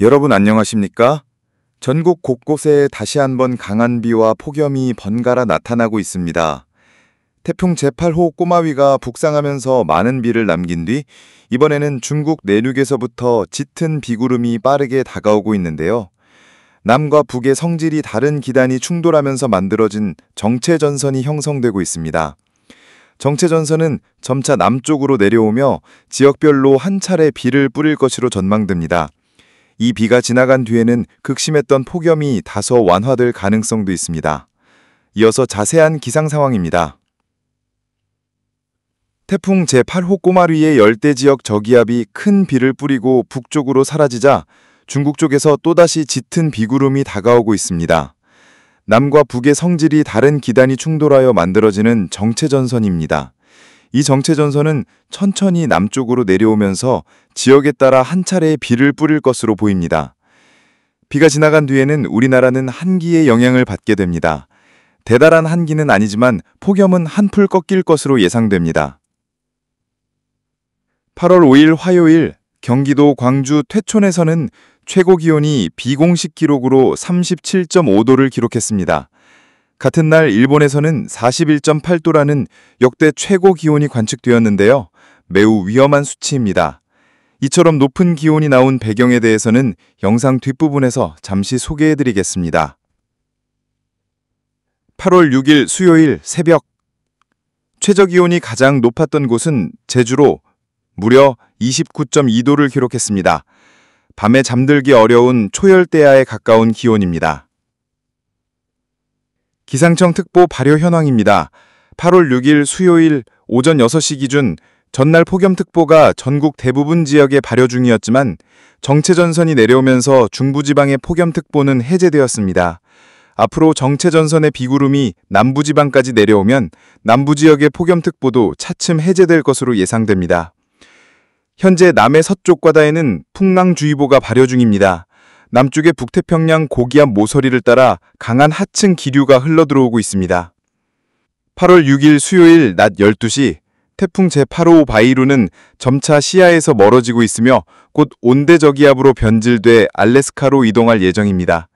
여러분 안녕하십니까? 전국 곳곳에 다시 한번 강한 비와 폭염이 번갈아 나타나고 있습니다. 태풍 제8호 꼬마위가 북상하면서 많은 비를 남긴 뒤 이번에는 중국 내륙에서부터 짙은 비구름이 빠르게 다가오고 있는데요. 남과 북의 성질이 다른 기단이 충돌하면서 만들어진 정체전선이 형성되고 있습니다. 정체전선은 점차 남쪽으로 내려오며 지역별로 한 차례 비를 뿌릴 것으로 전망됩니다. 이 비가 지나간 뒤에는 극심했던 폭염이 다소 완화될 가능성도 있습니다. 이어서 자세한 기상 상황입니다. 태풍 제8호 꼬마위의 열대지역 저기압이 큰 비를 뿌리고 북쪽으로 사라지자 중국 쪽에서 또다시 짙은 비구름이 다가오고 있습니다. 남과 북의 성질이 다른 기단이 충돌하여 만들어지는 정체전선입니다. 이 정체전선은 천천히 남쪽으로 내려오면서 지역에 따라 한 차례 비를 뿌릴 것으로 보입니다. 비가 지나간 뒤에는 우리나라는 한기의 영향을 받게 됩니다. 대단한 한기는 아니지만 폭염은 한풀 꺾일 것으로 예상됩니다. 8월 5일 화요일 경기도 광주 퇴촌에서는 최고 기온이 비공식 기록으로 37.5도를 기록했습니다. 같은 날 일본에서는 41.8도라는 역대 최고 기온이 관측되었는데요. 매우 위험한 수치입니다. 이처럼 높은 기온이 나온 배경에 대해서는 영상 뒷부분에서 잠시 소개해드리겠습니다. 8월 6일 수요일 새벽 최저기온이 가장 높았던 곳은 제주로 무려 29.2도를 기록했습니다. 밤에 잠들기 어려운 초열대야에 가까운 기온입니다. 기상청 특보 발효 현황입니다. 8월 6일 수요일 오전 6시 기준 전날 폭염특보가 전국 대부분 지역에 발효 중이었지만 정체전선이 내려오면서 중부지방의 폭염특보는 해제되었습니다. 앞으로 정체전선의 비구름이 남부지방까지 내려오면 남부지역의 폭염특보도 차츰 해제될 것으로 예상됩니다. 현재 남해 서쪽 바다에는 풍랑주의보가 발효 중입니다. 남쪽의 북태평양 고기압 모서리를 따라 강한 하층 기류가 흘러들어오고 있습니다. 8월 6일 수요일 낮 12시 태풍 제8호 바이루는 점차 시야에서 멀어지고 있으며 곧 온대저기압으로 변질돼 알래스카로 이동할 예정입니다.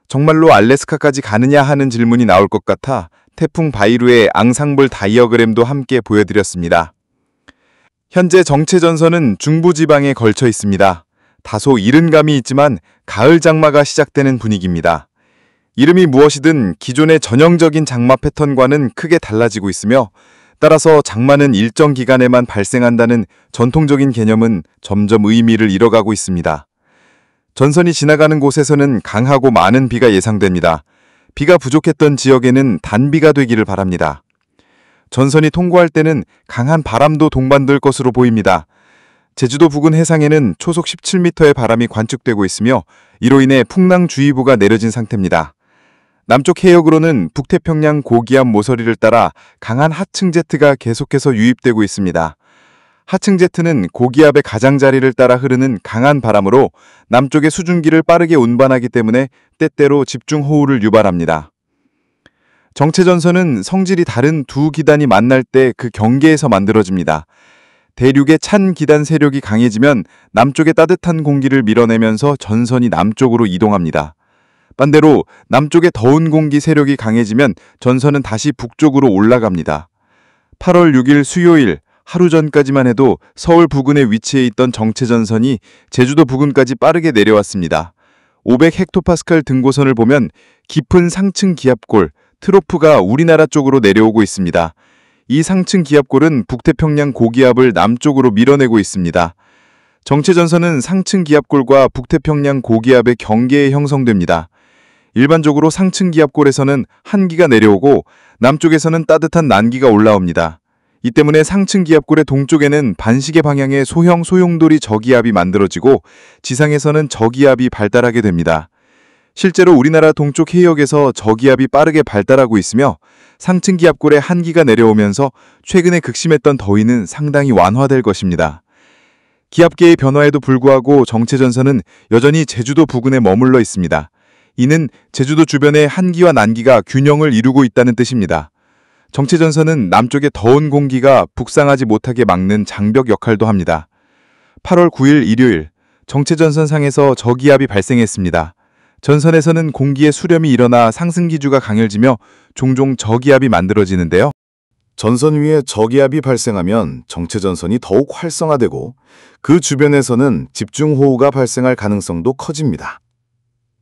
정말로 알래스카까지 가느냐 하는 질문이 나올 것 같아 태풍 바이루의 앙상블 다이어그램도 함께 보여드렸습니다. 현재 정체전선은 중부지방에 걸쳐 있습니다. 다소 이른 감이 있지만 가을 장마가 시작되는 분위기입니다. 이름이 무엇이든 기존의 전형적인 장마 패턴과는 크게 달라지고 있으며 따라서 장마는 일정 기간에만 발생한다는 전통적인 개념은 점점 의미를 잃어가고 있습니다. 전선이 지나가는 곳에서는 강하고 많은 비가 예상됩니다. 비가 부족했던 지역에는 단비가 되기를 바랍니다. 전선이 통과할 때는 강한 바람도 동반될 것으로 보입니다. 제주도 부근 해상에는 초속 17m의 바람이 관측되고 있으며 이로 인해 풍랑주의보가 내려진 상태입니다. 남쪽 해역으로는 북태평양 고기압 모서리를 따라 강한 하층 제트가 계속해서 유입되고 있습니다. 하층 제트는 고기압의 가장자리를 따라 흐르는 강한 바람으로 남쪽의 수증기를 빠르게 운반하기 때문에 때때로 집중호우를 유발합니다. 정체전선은 성질이 다른 두 기단이 만날 때 그 경계에서 만들어집니다. 대륙의 찬 기단 세력이 강해지면 남쪽의 따뜻한 공기를 밀어내면서 전선이 남쪽으로 이동합니다. 반대로 남쪽의 더운 공기 세력이 강해지면 전선은 다시 북쪽으로 올라갑니다. 8월 6일 수요일 하루 전까지만 해도 서울 부근에 위치해 있던 정체전선이 제주도 부근까지 빠르게 내려왔습니다. 500헥토파스칼 등고선을 보면 깊은 상층 기압골, 트로프가 우리나라 쪽으로 내려오고 있습니다. 이 상층 기압골은 북태평양 고기압을 남쪽으로 밀어내고 있습니다. 정체전선은 상층 기압골과 북태평양 고기압의 경계에 형성됩니다. 일반적으로 상층 기압골에서는 한기가 내려오고 남쪽에서는 따뜻한 난기가 올라옵니다. 이 때문에 상층 기압골의 동쪽에는 반시계 방향의 소형 소용돌이 저기압이 만들어지고 지상에서는 저기압이 발달하게 됩니다. 실제로 우리나라 동쪽 해역에서 저기압이 빠르게 발달하고 있으며 상층 기압골에 한기가 내려오면서 최근에 극심했던 더위는 상당히 완화될 것입니다. 기압계의 변화에도 불구하고 정체전선은 여전히 제주도 부근에 머물러 있습니다. 이는 제주도 주변의 한기와 난기가 균형을 이루고 있다는 뜻입니다. 정체전선은 남쪽의 더운 공기가 북상하지 못하게 막는 장벽 역할도 합니다. 8월 9일 일요일 정체전선상에서 저기압이 발생했습니다. 전선에서는 공기의 수렴이 일어나 상승기주가 강해지며 종종 저기압이 만들어지는데요. 전선 위에 저기압이 발생하면 정체전선이 더욱 활성화되고 그 주변에서는 집중호우가 발생할 가능성도 커집니다.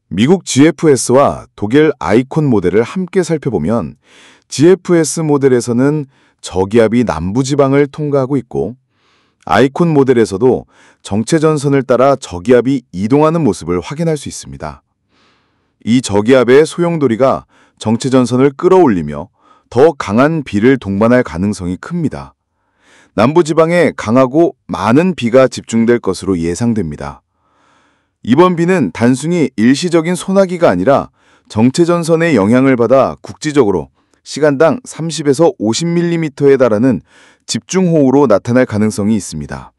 미국 GFS와 독일 아이콘 모델을 함께 살펴보면 GFS 모델에서는 저기압이 남부지방을 통과하고 있고 아이콘 모델에서도 정체전선을 따라 저기압이 이동하는 모습을 확인할 수 있습니다. 이 저기압의 소용돌이가 정체전선을 끌어올리며 더 강한 비를 동반할 가능성이 큽니다. 남부지방에 강하고 많은 비가 집중될 것으로 예상됩니다. 이번 비는 단순히 일시적인 소나기가 아니라 정체전선의 영향을 받아 국지적으로 시간당 30에서 50mm에 달하는 집중호우로 나타날 가능성이 있습니다.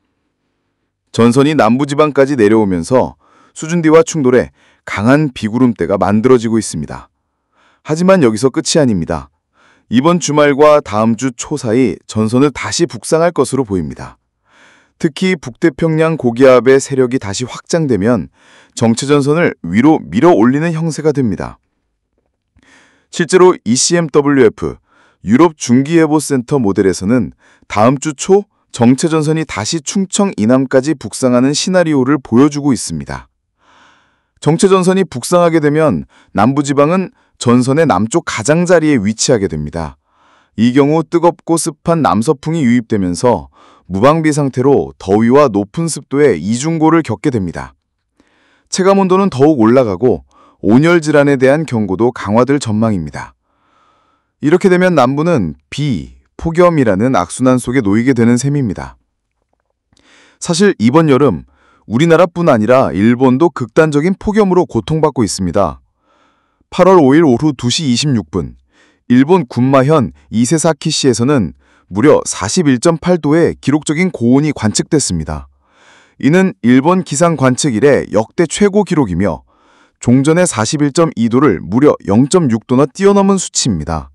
전선이 남부지방까지 내려오면서 수증기와 충돌해 강한 비구름대가 만들어지고 있습니다. 하지만 여기서 끝이 아닙니다. 이번 주말과 다음 주 초 사이 전선을 다시 북상할 것으로 보입니다. 특히 북태평양 고기압의 세력이 다시 확장되면 정체전선을 위로 밀어 올리는 형세가 됩니다. 실제로 ECMWF, 유럽 중기예보센터 모델에서는 다음 주 초 정체전선이 다시 충청 이남까지 북상하는 시나리오를 보여주고 있습니다. 정체전선이 북상하게 되면 남부지방은 전선의 남쪽 가장자리에 위치하게 됩니다. 이 경우 뜨겁고 습한 남서풍이 유입되면서 무방비 상태로 더위와 높은 습도의 이중고를 겪게 됩니다. 체감온도는 더욱 올라가고 온열 질환에 대한 경고도 강화될 전망입니다. 이렇게 되면 남부는 비, 폭염이라는 악순환 속에 놓이게 되는 셈입니다. 사실 이번 여름 우리나라뿐 아니라 일본도 극단적인 폭염으로 고통받고 있습니다. 8월 5일 오후 2시 26분, 일본 군마현 이세사키시에서는 무려 41.8도의 기록적인 고온이 관측됐습니다. 이는 일본 기상 관측 이래 역대 최고 기록이며 종전의 41.2도를 무려 0.6도나 뛰어넘은 수치입니다.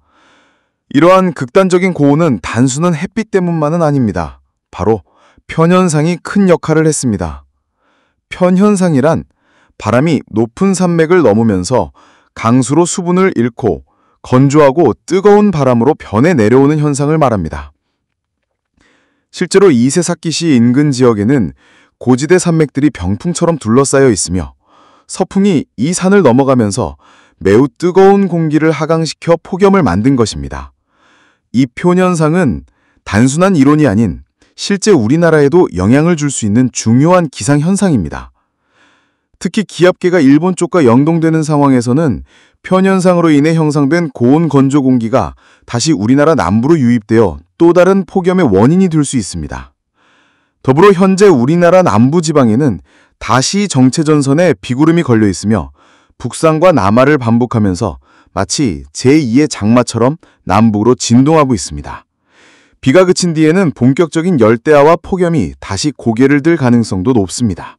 이러한 극단적인 고온은 단순한 햇빛 때문만은 아닙니다. 바로 편현상이 큰 역할을 했습니다. 편현상이란 바람이 높은 산맥을 넘으면서 강수로 수분을 잃고 건조하고 뜨거운 바람으로 변해 내려오는 현상을 말합니다. 실제로 이세사키시 인근 지역에는 고지대 산맥들이 병풍처럼 둘러싸여 있으며 서풍이 이 산을 넘어가면서 매우 뜨거운 공기를 하강시켜 폭염을 만든 것입니다. 이 표현상은 단순한 이론이 아닌 실제 우리나라에도 영향을 줄 수 있는 중요한 기상현상입니다. 특히 기압계가 일본 쪽과 연동되는 상황에서는 편현상으로 인해 형성된 고온 건조 공기가 다시 우리나라 남부로 유입되어 또 다른 폭염의 원인이 될 수 있습니다. 더불어 현재 우리나라 남부지방에는 다시 정체전선에 비구름이 걸려 있으며 북상과 남하를 반복하면서 마치 제2의 장마처럼 남북으로 진동하고 있습니다. 비가 그친 뒤에는 본격적인 열대야와 폭염이 다시 고개를 들 가능성도 높습니다.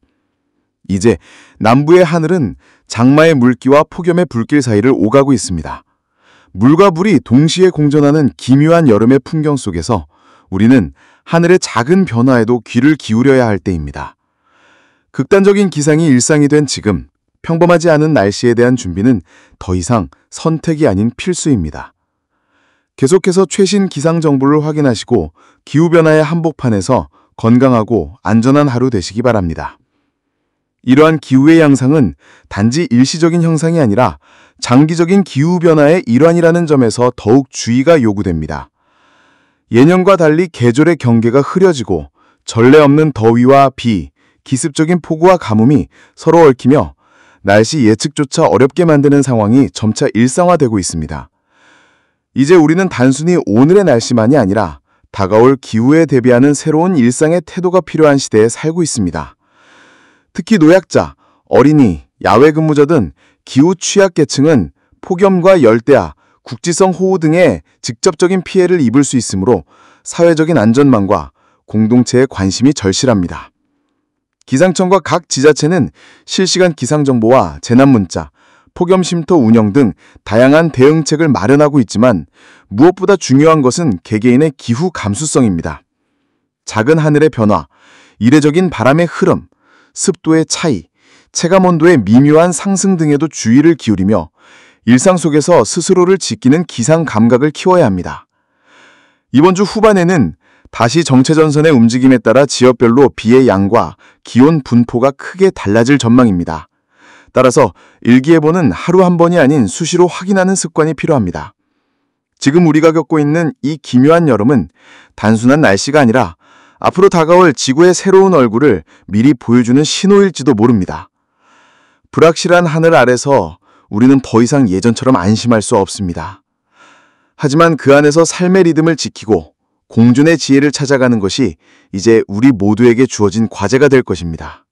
이제 남부의 하늘은 장마의 물기와 폭염의 불길 사이를 오가고 있습니다. 물과 불이 동시에 공존하는 기묘한 여름의 풍경 속에서 우리는 하늘의 작은 변화에도 귀를 기울여야 할 때입니다. 극단적인 기상이 일상이 된 지금, 평범하지 않은 날씨에 대한 준비는 더 이상 선택이 아닌 필수입니다. 계속해서 최신 기상 정보를 확인하시고 기후변화의 한복판에서 건강하고 안전한 하루 되시기 바랍니다. 이러한 기후의 양상은 단지 일시적인 현상이 아니라 장기적인 기후변화의 일환이라는 점에서 더욱 주의가 요구됩니다. 예년과 달리 계절의 경계가 흐려지고 전례 없는 더위와 비, 기습적인 폭우와 가뭄이 서로 얽히며 날씨 예측조차 어렵게 만드는 상황이 점차 일상화되고 있습니다. 이제 우리는 단순히 오늘의 날씨만이 아니라 다가올 기후에 대비하는 새로운 일상의 태도가 필요한 시대에 살고 있습니다. 특히 노약자, 어린이, 야외 근무자 등 기후 취약계층은 폭염과 열대야, 국지성 호우 등의 직접적인 피해를 입을 수 있으므로 사회적인 안전망과 공동체의 관심이 절실합니다. 기상청과 각 지자체는 실시간 기상정보와 재난문자, 폭염 쉼터 운영 등 다양한 대응책을 마련하고 있지만 무엇보다 중요한 것은 개개인의 기후 감수성입니다. 작은 하늘의 변화, 이례적인 바람의 흐름, 습도의 차이, 체감온도의 미묘한 상승 등에도 주의를 기울이며 일상 속에서 스스로를 지키는 기상 감각을 키워야 합니다. 이번 주 후반에는 다시 정체전선의 움직임에 따라 지역별로 비의 양과 기온 분포가 크게 달라질 전망입니다. 따라서 일기예보는 하루 한 번이 아닌 수시로 확인하는 습관이 필요합니다. 지금 우리가 겪고 있는 이 기묘한 여름은 단순한 날씨가 아니라 앞으로 다가올 지구의 새로운 얼굴을 미리 보여주는 신호일지도 모릅니다. 불확실한 하늘 아래서 우리는 더 이상 예전처럼 안심할 수 없습니다. 하지만 그 안에서 삶의 리듬을 지키고 공존의 지혜를 찾아가는 것이 이제 우리 모두에게 주어진 과제가 될 것입니다.